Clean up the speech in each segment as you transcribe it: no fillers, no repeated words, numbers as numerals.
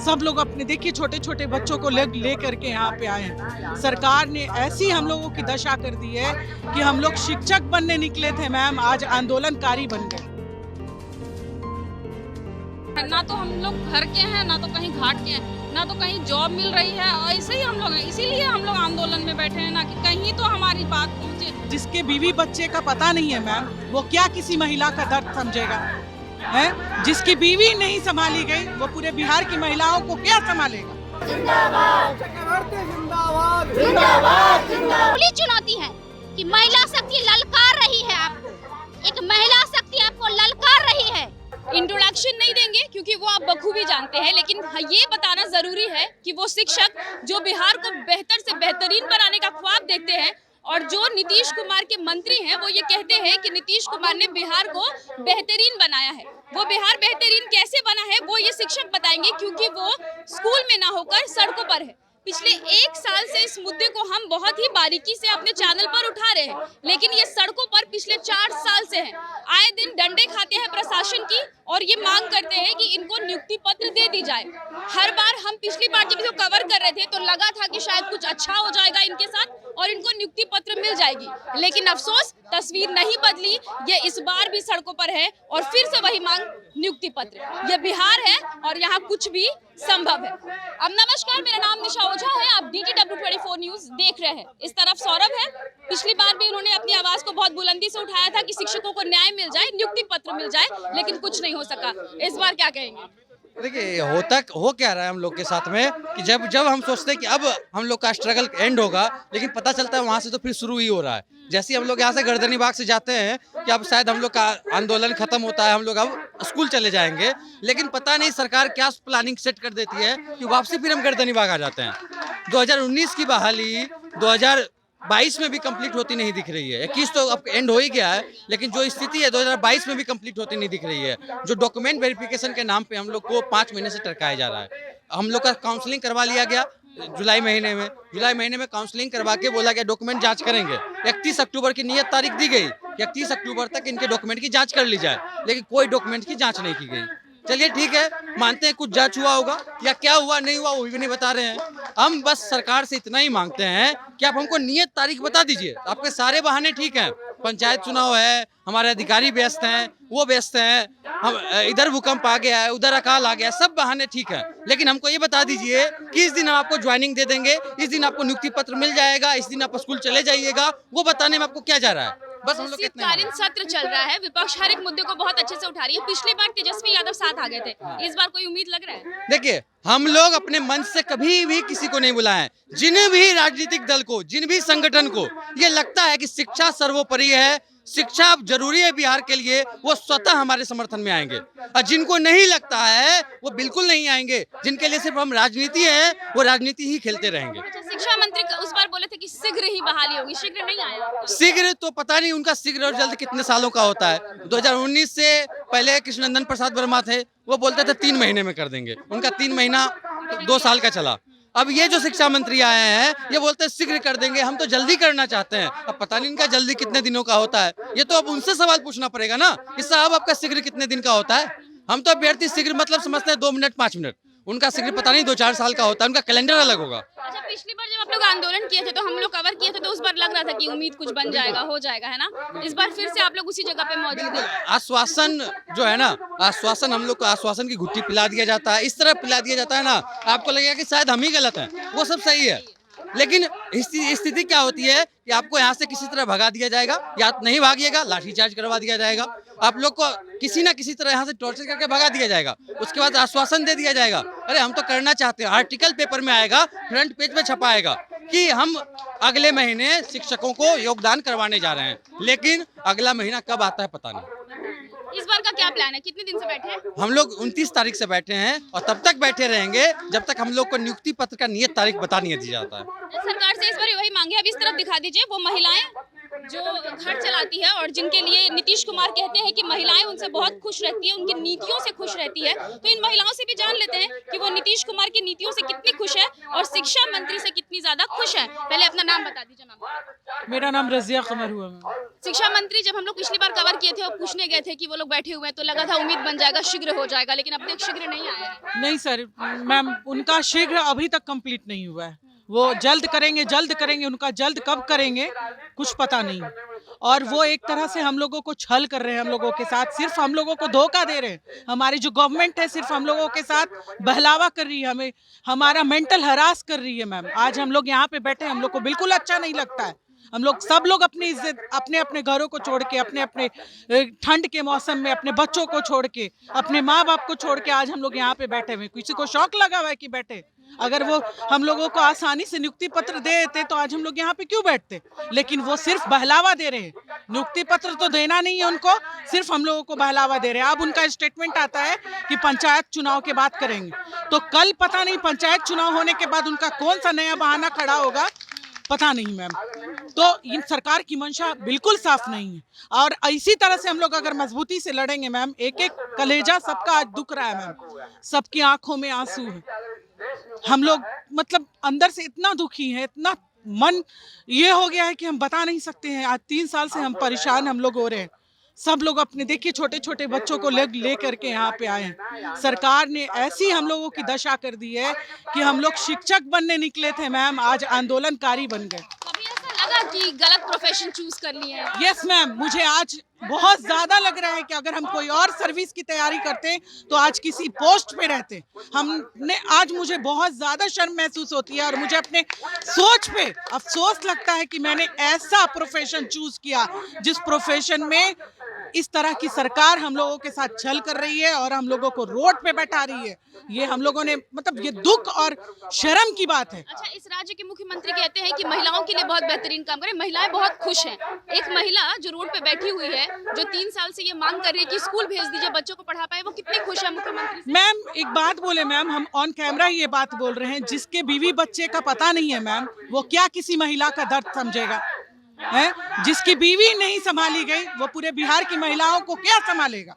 सब लोग अपने देखिए छोटे छोटे बच्चों को ले करके यहाँ पे आए हैं। सरकार ने ऐसी हम लोगों की दशा कर दी है कि हम लोग शिक्षक बनने निकले थे मैम, आज आंदोलनकारी बन गए। ना तो हम लोग घर के हैं, ना तो कहीं घाट के हैं, ना तो कहीं जॉब मिल रही है, और ऐसे ही हम लोग हैं। इसीलिए हम लोग आंदोलन में बैठे हैं ना कि कहीं तो हमारी बात पहुंचे। जिसके बीवी बच्चे का पता नहीं है मैम, वो क्या किसी महिला का दर्द समझेगा है? जिसकी बीवी नहीं संभाली गई, वो पूरे बिहार की महिलाओं को क्या संभालेगा? खुली चुनौती है कि महिला शक्ति ललकार रही है आपको, एक महिला शक्ति आपको ललकार रही है। इंट्रोडक्शन नहीं देंगे क्योंकि वो आप बखूबी जानते हैं, लेकिन ये बताना जरूरी है कि वो शिक्षक जो बिहार को बेहतर से बेहतरीन बनाने का ख्वाब देखते हैं, और जो नीतीश कुमार के मंत्री हैं वो ये कहते हैं कि नीतीश कुमार ने बिहार को बेहतरीन बनाया है। वो बिहार बेहतरीन कैसे बना है वो ये शिक्षक बताएंगे, क्योंकि वो स्कूल में ना होकर सड़कों पर है। पिछले 1 साल से इस मुद्दे को हम बहुत ही बारीकी से अपने चैनल पर उठा रहे हैं, लेकिन ये सड़कों पर पिछले 4 साल से हैं। आए दिन डंडे खाते हैं प्रशासन की और ये मांग करते हैं कि इनको नियुक्ति पत्र दे दी जाए। हर बार हम पिछली बार जब इसको कवर कर रहे थे तो लगा था कि शायद कुछ अच्छा हो जाएगा इनके साथ और इनको नियुक्ति पत्र मिल जाएगी, लेकिन अफसोस तस्वीर नहीं बदली। ये इस बार भी सड़कों पर है और फिर से वही मांग, नियुक्ति पत्र। ये बिहार है और यहाँ कुछ भी संभव है। अब नमस्कार, मेरा नाम निशा ओझा है, आप DTW 24 न्यूज देख रहे हैं। इस तरफ सौरभ है। पिछली बार भी इन्होंने अपनी आवाज को बहुत बुलंदी से उठाया था कि शिक्षकों को न्याय मिल जाए, नियुक्ति पत्र मिल जाए, लेकिन कुछ नहीं हो सका। इस बार क्या कहेंगे? देखिए हो क्या रहा है हम लोग के साथ में कि जब हम सोचते हैं कि अब हम लोग का स्ट्रगल एंड होगा, लेकिन पता चलता है वहाँ से तो फिर शुरू ही हो रहा है। जैसे हम लोग यहाँ से गर्दनी बाग से जाते हैं कि अब शायद हम लोग का आंदोलन खत्म होता है, हम लोग अब स्कूल चले जाएंगे, लेकिन पता नहीं सरकार क्या प्लानिंग सेट कर देती है कि वापसी फिर हम गर्दनी बाग आ जाते हैं। 2019 की बहाली 2022 में भी कंप्लीट होती नहीं दिख रही है। 21 तो अब एंड हो ही गया है, लेकिन जो स्थिति है 2022 में भी कंप्लीट होती नहीं दिख रही है। जो डॉक्यूमेंट वेरिफिकेशन के नाम पे हम लोग को 5 महीने से टरकाया जा रहा है। हम लोग का काउंसलिंग करवा लिया गया जुलाई महीने में काउंसलिंग करवा के बोला गया डॉक्यूमेंट जांच करेंगे। 31 अक्टूबर की नियत तारीख दी गई कि 31 अक्टूबर तक इनके डॉक्यूमेंट की जाँच कर ली जाए, लेकिन कोई डॉक्यूमेंट की जाँच नहीं की गई। चलिए ठीक है, मानते हैं कुछ जांच हुआ होगा या क्या हुआ नहीं हुआ वो भी नहीं बता रहे हैं। हम बस सरकार से इतना ही मांगते हैं कि आप हमको नियत तारीख बता दीजिए। आपके सारे बहाने ठीक हैं, पंचायत चुनाव है, हमारे अधिकारी व्यस्त हैं, वो व्यस्त हैं, हम इधर भूकंप आ गया है, उधर अकाल आ गया है, सब बहाने ठीक है, लेकिन हमको ये बता दीजिए कि इस दिन हम आपको ज्वाइनिंग दे देंगे, इस दिन आपको नियुक्ति पत्र मिल जाएगा, इस दिन आप स्कूल चले जाइएगा। वो बताने में आपको क्या जा रहा है? बस हम लोग शीतकालीन सत्र चल रहा है, विपक्ष हर एक मुद्दे को बहुत अच्छे से उठा रही है। पिछली बार तेजस्वी यादव साथ आ गए थे, इस बार कोई उम्मीद लग रहा है? देखिए, हम लोग अपने मंच से कभी भी किसी को नहीं बुलाए। जिन भी राजनीतिक दल को, जिन भी संगठन को ये लगता है कि शिक्षा सर्वोपरि है, शिक्षा जरूरी है बिहार के लिए, वो स्वतः हमारे समर्थन में आएंगे। और जिनको नहीं लगता है वो बिल्कुल नहीं आएंगे। जिनके लिए सिर्फ हम राजनीति है, वो राजनीति ही खेलते रहेंगे। अच्छा, शिक्षा मंत्री उस बार बोले थे कि शीघ्र ही बहाली होगी, शीघ्र नहीं आया? शीघ्र तो पता नहीं उनका शीघ्र और जल्द कितने सालों का होता है। 2019 से पहले कृष्णनंदन प्रसाद वर्मा थे, वो बोलते थे 3 महीने में कर देंगे, उनका 3 महीना 2 साल का चला। अब ये जो शिक्षा मंत्री आए हैं ये बोलते हैं शीघ्र कर देंगे, हम तो जल्दी करना चाहते हैं। अब पता नहीं इनका जल्दी कितने दिनों का होता है, ये तो अब उनसे सवाल पूछना पड़ेगा ना कि साहब आपका शीघ्र कितने दिन का होता है। हम तो अभ्यर्थी शीघ्र मतलब समझते हैं 2 मिनट 5 मिनट, उनका शीघ्र पता नहीं 2-4 साल का होता है, उनका कैलेंडर अलग होगा। अच्छा, पिछली बार जब आप लोग आंदोलन किए थे तो हम लोग कवर किए थे, तो उस बार लग रहा था कि उम्मीद कुछ बन जाएगा, हो जाएगा, है ना? इस बार फिर से आप लोग उसी जगह पे मौजूद हैं। आश्वासन जो है ना, आश्वासन हम लोग को आश्वासन की घुट्टी पिला दिया जाता है, इस तरह पिला दिया जाता है ना, आपको लगेगा कि शायद हम ही गलत हैं, वो सब सही है। लेकिन स्थिति क्या होती है कि आपको यहाँ से किसी तरह भगा दिया जाएगा, या नहीं भागिएगा लाठीचार्ज करवा दिया जाएगा, आप लोग को किसी ना किसी तरह यहाँ से टॉर्चर करके भगा दिया जाएगा। उसके बाद आश्वासन दे दिया जाएगा, अरे हम तो करना चाहते हैं, आर्टिकल पेपर में आएगा, फ्रंट पेज पे छपाएगा कि हम अगले महीने शिक्षकों को योगदान करवाने जा रहे हैं, लेकिन अगला महीना कब आता है पता नहीं। इस बार का क्या प्लान है? कितने दिन से बैठे हैं? हम लोग 29 तारीख से बैठे हैं और तब तक बैठे रहेंगे जब तक हम लोग को नियुक्ति पत्र का नियत तारीख बता नहीं दिया जाता है। सरकार से इस बार वही मांगे, अब इस तरफ दिखा दीजिए वो महिलाएं जो घर चलाती है और जिनके लिए नीतीश कुमार कहते हैं कि महिलाएं उनसे बहुत खुश रहती है, उनकी नीतियों से खुश रहती है। तो इन महिलाओं से भी जान लेते हैं कि वो नीतीश कुमार की नीतियों से कितनी खुश है और शिक्षा मंत्री से कितनी ज्यादा खुश है। पहले अपना नाम बता दीजिए मैम। मेरा नाम रजिया कमर हुआ मैम। शिक्षा मंत्री जब हम लोग पिछली बार कवर किए थे और पूछने गए थे कि वो लोग बैठे हुए हैं तो लगा था उम्मीद बन जाएगा, शीघ्र हो जाएगा, लेकिन अब तक शीघ्र नहीं आया है। नहीं सर मैम, उनका शीघ्र अभी तक कंप्लीट नहीं हुआ है। वो जल्द करेंगे, उनका जल्द कब करेंगे कुछ पता नहीं। और वो एक तरह से हम लोगों को छल कर रहे हैं, हम लोगों के साथ सिर्फ हम लोगों को धोखा दे रहे हैं। हमारी जो गवर्नमेंट है सिर्फ हम लोगों के साथ बहलावा कर रही है, हमें हमारा मेंटल हरास कर रही है मैम। आज हम लोग यहाँ पे बैठे, हम लोग को बिल्कुल अच्छा नहीं लगता है। हम लोग सब लोग अपनी इज्जत अपने अपने घरों को छोड़ के, अपने अपने ठंड के मौसम में अपने बच्चों को छोड़ के, अपने माँ बाप को छोड़ के आज हम लोग यहाँ पे बैठे हुए। किसी को शौक लगा हुआ है कि बैठे? अगर वो हम लोगों को आसानी से नियुक्ति पत्र दे देते तो आज हम लोग यहाँ पे क्यों बैठते? लेकिन वो सिर्फ बहलावा दे रहे हैं। नियुक्ति पत्र तो देना नहीं है उनको, सिर्फ हम लोगों को बहलावा दे रहे हैं। अब उनका स्टेटमेंट आता है कि पंचायत चुनाव के बाद करेंगे, तो कल पता नहीं पंचायत चुनाव होने के बाद उनका कौन सा नया बहाना खड़ा होगा, पता नहीं मैम। तो इन सरकार की मंशा बिल्कुल साफ नहीं है और इसी तरह से हम लोग अगर मजबूती से लड़ेंगे मैम, एक एक कलेजा सबका आज दुख रहा है मैम, सबकी आंखों में आंसू है। हम लोग मतलब अंदर से इतना दुखी है, इतना मन ये हो गया है कि हम बता नहीं सकते हैं। आज 3 साल से हम परेशान हम लोग हो रहे हैं। सब लोग अपने देखिए छोटे छोटे बच्चों को ले करके यहाँ पे आए हैं। सरकार ने ऐसी हम लोगों की दशा कर दी है कि हम लोग शिक्षक बनने निकले थे मैम, आज आंदोलनकारी बन गए। कभी ऐसा लगा कि गलत प्रोफेशन चूज कर लिए हैं? यस मैम, मुझे आज बहुत ज्यादा लग रहा है कि अगर हम कोई और सर्विस की तैयारी करते तो आज किसी पोस्ट पे रहते। हमने आज मुझे बहुत ज्यादा शर्म महसूस होती है और मुझे अपने सोच पे अफसोस लगता है कि मैंने ऐसा प्रोफेशन चूज किया जिस प्रोफेशन में इस तरह की सरकार हम लोगों के साथ छल कर रही है और हम लोगों को रोड पे बैठा रही है। ये हम लोगों ने मतलब ये दुख और शर्म की बात है। अच्छा, इस राज्य के मुख्यमंत्री कहते हैं कि महिलाओं के लिए बहुत बेहतरीन काम करें, महिलाएं बहुत खुश हैं। एक महिला जो रोड पे बैठी हुई है, जो 3 साल से ये मांग कर रही है कि स्कूल भेज दीजिए, बच्चों को पढ़ा पाए, वो कितनी खुश है मुख्यमंत्री से? मैम एक बात बोले मैम, हम ऑन कैमरा ये बात बोल रहे हैं, जिसके बीवी बच्चे का पता नहीं है मैम, वो क्या किसी महिला का दर्द समझेगा? है जिसकी बीवी नहीं संभाली गई वो पूरे बिहार की महिलाओं को क्या संभालेगा?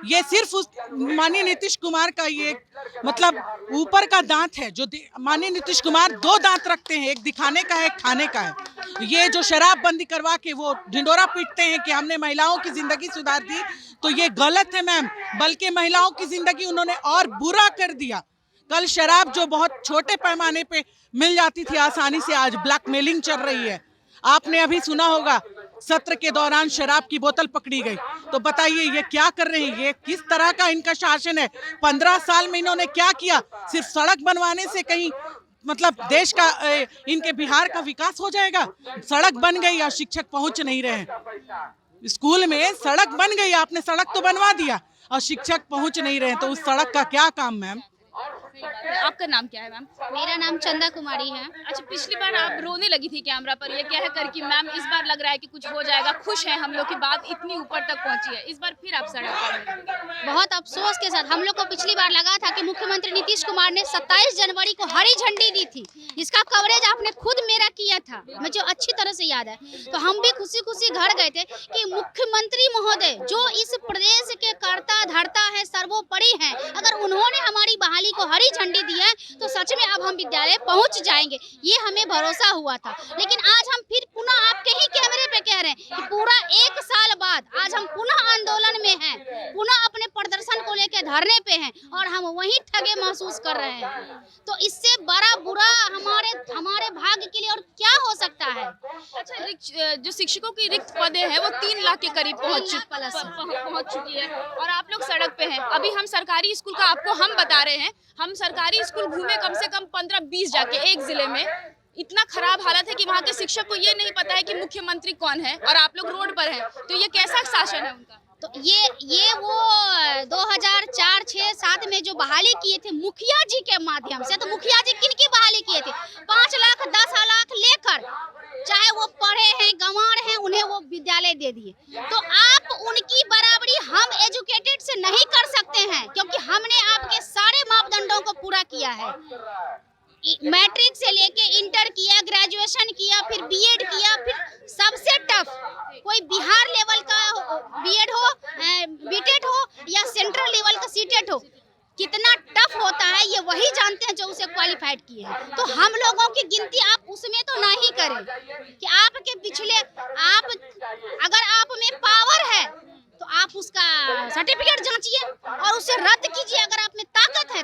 ये सिर्फ उस माननीय नीतीश कुमार का ये मतलब ऊपर का दांत है। जो माननीय नीतीश कुमार 2 दांत रखते हैं, एक दिखाने का है, एक खाने का है। ये जो शराब बंदी करवा के वो ढिंडोरा पीटते हैं कि हमने महिलाओं की जिंदगी सुधार दी, तो ये गलत है मैम। बल्कि महिलाओं की जिंदगी उन्होंने और बुरा कर दिया। कल शराब जो बहुत छोटे पैमाने पे मिल जाती थी आसानी से, आज ब्लैकमेलिंग चल रही है। आपने अभी सुना होगा सत्र के दौरान शराब की बोतल पकड़ी गई। तो बताइए ये क्या कर रहे हैं? ये किस तरह का इनका शासन है? 15 साल में इन्होंने क्या किया? सिर्फ सड़क बनवाने से कहीं मतलब देश का इनके बिहार का विकास हो जाएगा? सड़क बन गई और शिक्षक पहुंच नहीं रहे। स्कूल में सड़क बन गई, आपने सड़क तो बनवा दिया और शिक्षक पहुंच नहीं रहे, तो उस सड़क का क्या काम मैम? आपका नाम क्या है मैम? मेरा नाम चंदा कुमारी है। अच्छा, पिछली बार आप रोने लगी थी कैमरा पर, ये कह कर कि मैम इस बार लग रहा है कि कुछ हो जाएगा, खुश है हम लोग की बात इतनी ऊपर तक पहुंची है। इस बार फिर आप सड़क पर हैं। बहुत अफसोस के साथ हम लोग को पिछली बार लगा था कि मुख्यमंत्री नीतीश कुमार ने 27 जनवरी को हरी झंडी दी थी, जिसका कवरेज आपने खुद मेरा किया था, मुझे अच्छी तरह से याद है। तो हम भी खुशी खुशी घर गए थे कि मुख्यमंत्री महोदय जो इस प्रदेश के कर्ता धर्ता है, सर्वोपरि है, अगर उन्होंने हमारी बहाली को हरी झंडी दी है तो सच में अब हम विद्यालय पहुंच जाएंगे, ये हमें भरोसा हुआ था। लेकिन आज हम फिर पुनः आपके ही कैमरे पे कह रहे हैं कि पूरा 1 साल बाद आज हम पुनः आंदोलन में हैं, पुनः अपने प्रदर्शन को लेकर धरने पे हैं और हम वही ठगे महसूस कर रहे हैं। तो इससे बड़ा बुरा हमारे भाग्य के लिए और क्या हो सकता है? अच्छा, जो शिक्षकों की रिक्त पदें हैं वो 3 लाख के करीब पहुंच चुकी है और आप लोग सड़क पे हैं। अभी हम सरकारी स्कूल का आपको हम बता रहे हैं, हम सरकारी स्कूल घूमे कम से कम 15-20 जाके एक जिले में। इतना खराब हालत है कि वहाँ के शिक्षक को ये नहीं पता है कि मुख्यमंत्री कौन है और आप लोग रोड पर हैं। तो ये कैसा शासन है उनका? तो ये वो 2004, 6, 7 में जो बहाली किए थे मुखिया जी के माध्यम से, तो मुखिया जी किनकी बहाली किए थे? 5 लाख 10 लाख लेकर, चाहे वो पढ़े हैं गंवार हैं, उन्हें वो विद्यालय दे दिए। तो आप उनकी बराबरी हम एजुकेटेड से नहीं कर सकते हैं, क्योंकि हमने आपके सारे मापदंडों को पूरा किया है। मैट्रिक से लेके इंटर किया, ग्रेजुएशन किया, फिर बीएड किया, फिर सबसे टफ कोई बिहार लेवल का बीएड हो, बीटेड हो या सेंट्रल लेवल का सीटेट हो, कितना टफ होता है ये वही जानते हैं जो उसे क्वालिफाइड किए हैं। तो हम लोगों की गिनती आप उसमें तो नहीं करें कि आपके पिछले अगर आप में पावर है तो आप उसका सर्टिफिकेट जांचिए और उसे रद्द कीजिए अगर आप में ताकत है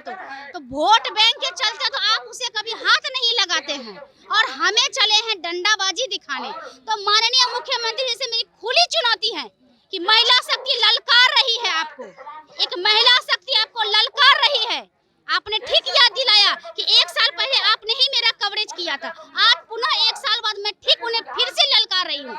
तो वोट बैंक के चलते तो आप उसे कभी हाथ नहीं लगाते हैं और हमें चले हैं डंडाबाजी दिखाने। तो माननीय मुख्यमंत्री से मेरी खुली चुनौती है कि महिला शक्ति ललकार रही है आपको, एक महिला शक्ति आपको ललकार रही है। आपने ठीक याद दिलाया कि 1 साल पहले आपने ही मेरा कवरेज किया था, आज पुनः 1 साल बाद मैं ठीक उन्हें फिर से ललकार रही हूँ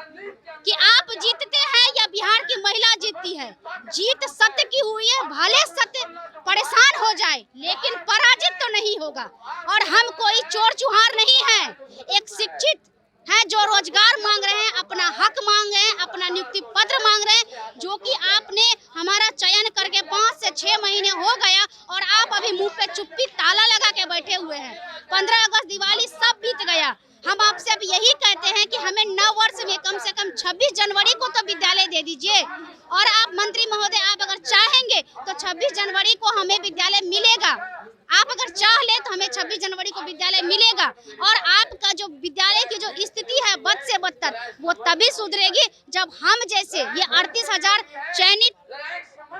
कि आप जीतते हैं या बिहार की महिला जीतती है। जीत सत्य की हुई है, भले सत्य परेशान हो जाए लेकिन पराजित तो नहीं होगा। और हम कोई चोर चुहार नहीं है, एक शिक्षित है जो रोजगार मांग रहे हैं, अपना हक मांग रहे हैं, अपना नियुक्ति पत्र मांग रहे हैं, जो कि आपने हमारा चयन करके 5 से 6 महीने हो गया और आप अभी मुंह पे चुप्पी ताला लगा के बैठे हुए हैं। 15 अगस्त दिवाली सब बीत गया। हम आपसे अब यही कहते हैं कि हमें नव वर्ष में कम से कम 26 जनवरी को तो विद्यालय दे दीजिए। और आप मंत्री महोदय, आप अगर चाहेंगे तो 26 जनवरी को हमें विद्यालय मिलेगा। आप अगर चाह ले तो हमें 26 जनवरी को विद्यालय मिलेगा। और आपका जो विद्यालय की जो स्थिति है बद से बदतर, वो तभी सुधरेगी जब हम जैसे ये 38,000 चयनित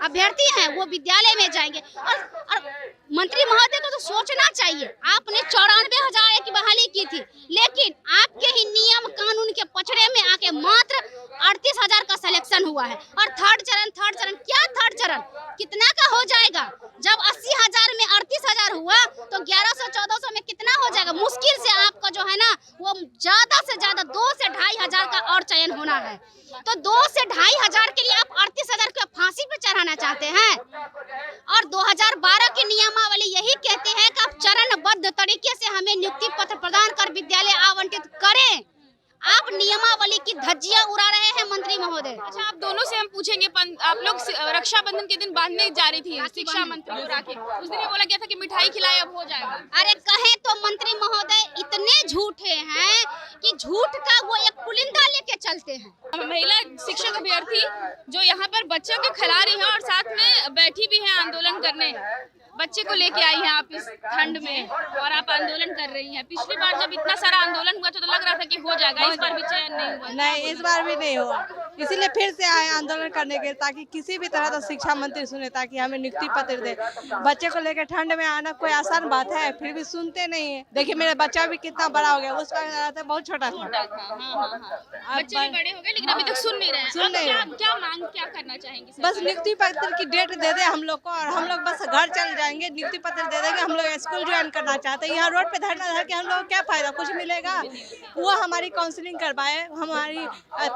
अभ्यर्थी हैं वो विद्यालय में जाएंगे। और मंत्री महोदय को तो सोचना चाहिए, आपने 94,000 की बहाली की थी, लेकिन आपके ही नियम कानून के पचड़े में आके मात्र 38,000 का सिलेक्शन हुआ है। और थर्ड चरण क्या थर्ड चरण कितना का हो जाएगा? जब 80,000 में 38,000 हुआ तो 1100-1400 में कितना हो जाएगा? मुश्किल से आपका जो है ना वो ज्यादा से ज्यादा 2 से 2,500 का और चयन होना है। तो 2 से 2,500 के लिए आप 38,000 को फांसी पे चढ़ाना चाहते हैं। और 2012 की नियमावली यही कहते हैं कि आप चरणबद्ध तरीके से हमें नियुक्ति पत्र प्रदान कर विद्यालय आवंटित करें। आप नियमावली की धज्जियां उड़ा रहे हैं मंत्री महोदय। अच्छा, आप दोनों से हम पूछेंगे, आप लोग रक्षाबंधन के दिन बांधने जा रही थी शिक्षा मंत्री को राखी, उस दिन बोला गया था कि मिठाई खिलाए, अब हो जाएगा। अरे कहे तो मंत्री महोदय इतने झूठे हैं कि झूठ का वो एक पुलिंदा लेके चलते हैं। महिला शिक्षक अभ्यर्थी जो यहाँ पर बच्चों के खिला रही हैं और साथ में बैठी भी हैं आंदोलन करने, बच्चे को लेके आई हैं आप इस ठंड में और आप आंदोलन कर रही हैं। पिछली बार जब इतना सारा आंदोलन हुआ तो लग रहा था कि हो जाएगा, इस बार भी चयन नहीं हुआ। नहीं, इस बार भी नहीं हुआ, इसीलिए फिर से आए आंदोलन करने के, ताकि किसी भी तरह का शिक्षा मंत्री सुने, ताकि हमें नियुक्ति पत्र दे। बच्चे को लेकर ठंड में आना कोई आसान बात है, फिर भी सुनते नहीं है। देखिए मेरा बच्चा भी कितना बड़ा हो गया, उसका बहुत छोटा था। बच्चे भी बड़े हो गए लेकिन अभी तक सुन नहीं रहे हैं। क्या मांग क्या करना चाहेंगे? बस नियुक्ति पत्र की डेट दे दे हम लोग को और हम लोग बस घर चल जाएंगे। नियुक्ति पत्र दे देंगे, हम लोग स्कूल ज्वाइन करना चाहते हैं। यहाँ रोड पे धरना धर के हम लोग क्या फायदा, कुछ मिलेगा? वो हमारी काउंसलिंग करवाए, हमारी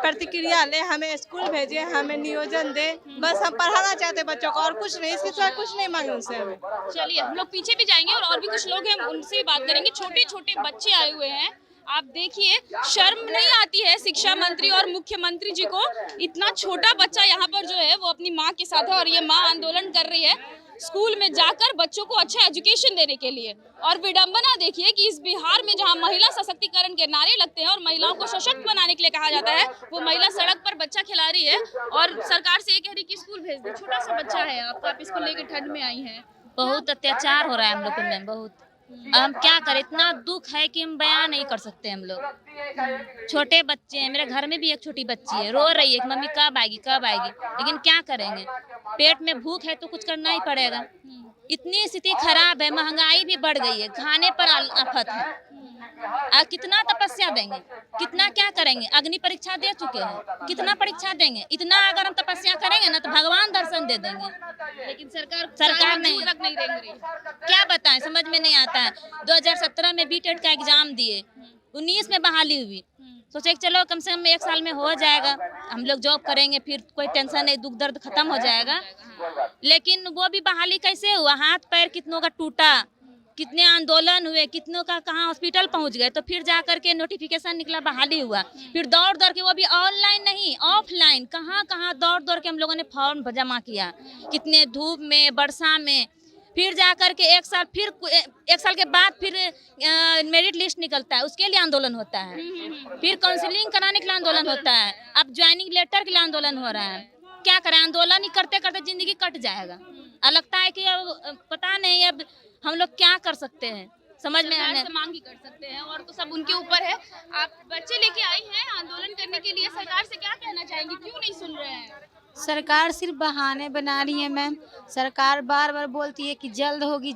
प्रतिक्रिया ले, हमें स्कूल भेजे, हमें नियोजन दे। बस हम पढ़ाना चाहते हैं बच्चों को और कुछ नहीं, इसके सिवा कुछ नहीं मांगे उनसे हमें। चलिए हम लोग पीछे भी जाएंगे और भी कुछ लोग हैं, उनसे भी बात करेंगे। छोटे छोटे बच्चे आए हुए हैं, आप देखिए शर्म नहीं आती है शिक्षा मंत्री और मुख्यमंत्री जी को? इतना छोटा बच्चा यहाँ पर जो है वो अपनी माँ के साथ है और ये माँ आंदोलन कर रही है स्कूल में जाकर बच्चों को अच्छा एजुकेशन देने के लिए। और विडंबना देखिए कि इस बिहार में जहाँ महिला सशक्तिकरण के नारे लगते हैं और महिलाओं को सशक्त बनाने के लिए कहा जाता है, वो महिला सड़क पर बच्चा खिला रही है और सरकार से ये कह रही कि स्कूल भेज दे। छोटा सा बच्चा है आपका, आप इसको लेकर ठंड में आई हैं। बहुत अत्याचार हो रहा है हम लोग में, बहुत। हम क्या करें, इतना दुख है कि हम बयान नहीं कर सकते। हम लोग छोटे बच्चे हैं, मेरे घर में भी एक छोटी बच्ची है, रो रही है कि मम्मी कब आएगी कब आएगी, लेकिन क्या करेंगे, पेट में भूख है तो कुछ करना ही पड़ेगा। इतनी स्थिति खराब है, महंगाई भी बढ़ गई है, खाने पर आफत है। कितना तपस्या देंगे, कितना क्या करेंगे? अग्नि परीक्षा दे चुके हैं, कितना परीक्षा देंगे? इतना अगर हम तपस्या करेंगे ना तो भगवान दर्शन दे देंगे, लेकिन सरकार नहीं देंग रही। क्या बताएं, समझ में नहीं आता है। 2017 में बीटेड का एग्जाम दिए, 19 में बहाली हुई, सोचे कि चलो कम से कम 1 साल में हो जाएगा, हम लोग जॉब करेंगे, फिर कोई टेंशन नहीं, दुख दर्द खत्म हो जाएगा। लेकिन वो भी बहाली कैसे हुआ? हाथ पैर कितनों का टूटा, कितने आंदोलन हुए, कितनों का कहाँ हॉस्पिटल पहुंच गए, तो फिर जा करके नोटिफिकेशन निकला, बहाली हुआ। फिर दौड़ दौड़ के, वो भी ऑनलाइन नहीं ऑफलाइन, कहाँ कहाँ दौड़ दौड़ के हम लोगों ने फॉर्म जमा किया, कितने धूप में बरसा में फिर जा करके एक साल के बाद फिर मेरिट लिस्ट निकलता है, उसके लिए आंदोलन होता है। फिर काउंसलिंग कराने के लिए आंदोलन होता है। अब ज्वाइनिंग लेटर के लिए आंदोलन हो रहा है। क्या करें, आंदोलन ही करते करते जिंदगी कट जाएगा। लगता है कि अब पता नहीं अब हम लोग क्या कर सकते हैं, समझ में सरकार आने से मांग ही कर सकते हैं और तो सब उनके ऊपर है। आप बच्चे लेके आई हैं आंदोलन करने के लिए, सरकार से क्या कहना चाहेंगी, क्यों नहीं सुन रहे हैं? सरकार सिर्फ बहाने बना रही है मैम। सरकार बार बार बोलती है कि जल्द होगी,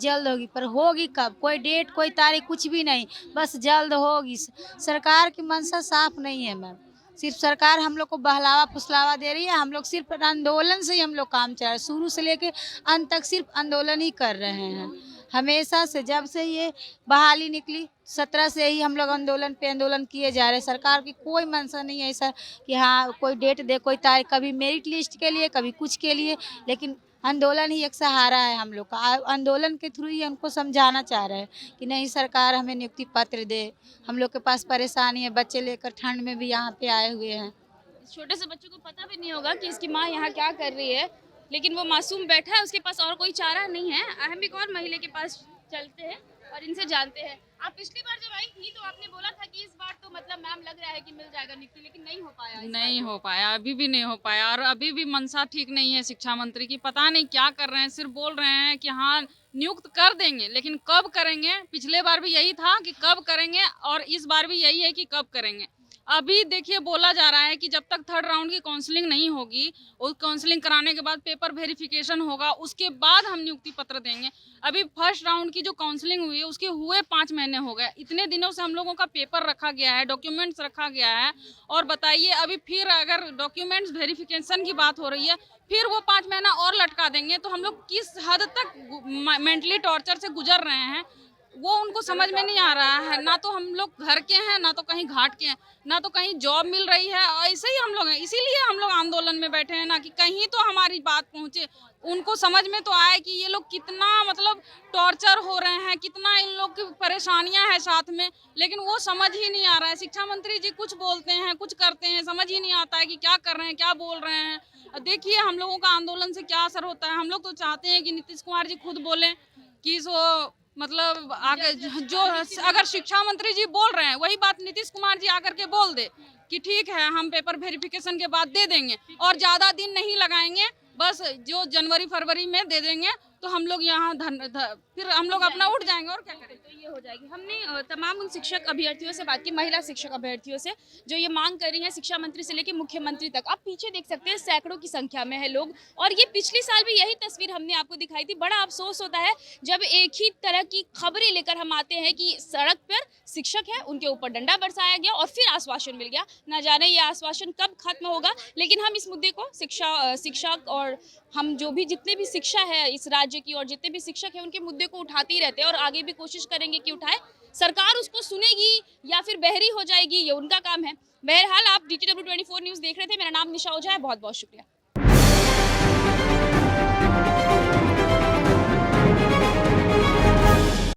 पर होगी कब? कोई डेट, कोई तारीख, कुछ भी नहीं, बस जल्द होगी। सरकार की मंशा साफ नहीं है मैम। सिर्फ सरकार हम लोग को बहलावा फुसलावा दे रही है। हम लोग सिर्फ आंदोलन से ही हम लोग काम चल रहे हैं, शुरू से लेके अंत तक सिर्फ आंदोलन ही कर रहे हैं। हमेशा से जब से ये बहाली निकली 17 से ही हम लोग आंदोलन पे आंदोलन किए जा रहे हैं। सरकार की कोई मंशा नहीं है ऐसा कि हाँ कोई डेट दे, कोई तारीख, कभी मेरिट लिस्ट के लिए, कभी कुछ के लिए, लेकिन आंदोलन ही एक सहारा है हम लोग का। आंदोलन के थ्रू ही उनको समझाना चाह रहे हैं कि नहीं, सरकार हमें नियुक्ति पत्र दे। हम लोग के पास परेशानी है, बच्चे लेकर ठंड में भी यहाँ पे आए हुए हैं। छोटे से बच्चों को पता भी नहीं होगा कि इसकी माँ यहाँ क्या कर रही है, लेकिन वो मासूम बैठा है, उसके पास और कोई चारा नहीं है। हम एक और महिला के पास चलते हैं और इनसे जानते हैं। आप पिछली बार जब आई थी तो आपने बोला था कि इस बार तो मतलब मैम लग रहा है कि मिल जाएगा नियुक्ति, लेकिन नहीं हो पाया। नहीं हो पाया, अभी भी नहीं हो पाया। और अभी भी मंशा ठीक नहीं है शिक्षा मंत्री की, पता नहीं क्या कर रहे हैं। सिर्फ बोल रहे हैं कि हाँ नियुक्त कर देंगे, लेकिन कब करेंगे? पिछले बार भी यही था कि कब करेंगे, और इस बार भी यही है कि कब करेंगे। अभी देखिए बोला जा रहा है कि जब तक 3rd राउंड की काउंसलिंग नहीं होगी, और काउंसलिंग कराने के बाद पेपर वेरिफिकेशन होगा, उसके बाद हम नियुक्ति पत्र देंगे। अभी 1st राउंड की जो काउंसलिंग हुई है उसके हुए 5 महीने हो गए। इतने दिनों से हम लोगों का पेपर रखा गया है, डॉक्यूमेंट्स रखा गया है, और बताइए अभी फिर अगर डॉक्यूमेंट्स वेरिफिकेशन की बात हो रही है, फिर वो 5 महीना और लटका देंगे, तो हम लोग किस हद तक मेंटली टॉर्चर से गुजर रहे हैं वो उनको समझ में नहीं आ रहा है। ना तो हम लोग घर के हैं, ना तो कहीं घाट के हैं, ना तो कहीं जॉब मिल रही है, ऐसे ही हम लोग हैं। इसीलिए हम लोग आंदोलन में बैठे हैं ना, कि कहीं तो हमारी बात पहुंचे, उनको समझ में तो आए कि ये लोग कितना मतलब टॉर्चर हो रहे हैं, कितना इन लोग की परेशानियां हैं साथ में, लेकिन वो समझ ही नहीं आ रहा है। शिक्षा मंत्री जी कुछ बोलते हैं, कुछ करते हैं, समझ ही नहीं आता है कि क्या कर रहे हैं, क्या बोल रहे हैं। देखिए हम लोगों का आंदोलन से क्या असर होता है। हम लोग तो चाहते हैं कि नीतीश कुमार जी खुद बोलें कि मतलब आगे जो अगर शिक्षा मंत्री जी बोल रहे हैं वही बात नीतीश कुमार जी आकर के बोल दे कि ठीक है हम पेपर वेरिफिकेशन के बाद दे देंगे, और ज़्यादा दिन नहीं लगाएंगे, बस जो जनवरी फरवरी में दे देंगे, तो हम लोग यहाँ फिर हम लोग अपना उठ जाएंगे, और क्या करें। तो ये हो जाएगी। हमने तमाम उन शिक्षक अभ्यर्थियों से बात की, महिला शिक्षक अभ्यर्थियों से, जो ये मांग कर रही हैं शिक्षा मंत्री से लेकर मुख्यमंत्री तक। आप पीछे देख सकते हैं सैकड़ों की संख्या में है लोग, और ये पिछले साल भी यही तस्वीर हमने आपको दिखाई थी। बड़ा अफसोस होता है जब एक ही तरह की खबरें लेकर हम आते हैं कि सड़क पर शिक्षक है, उनके ऊपर डंडा बरसाया गया और फिर आश्वासन मिल गया। ना जाने ये आश्वासन कब खत्म होगा, लेकिन हम इस मुद्दे को शिक्षक और हम जो भी जितने भी शिक्षा है इस राज्य की और जितने भी शिक्षक हैं उनके मुद्दे को उठाते ही रहते हैं, और आगे भी कोशिश करेंगे कि उठाए। सरकार उसको सुनेगी या फिर बहरी हो जाएगी, ये उनका काम है। बहरहाल आप DTW 24 न्यूज़ देख रहे थे। मेरा नाम निशा ओझा है। बहुत बहुत शुक्रिया।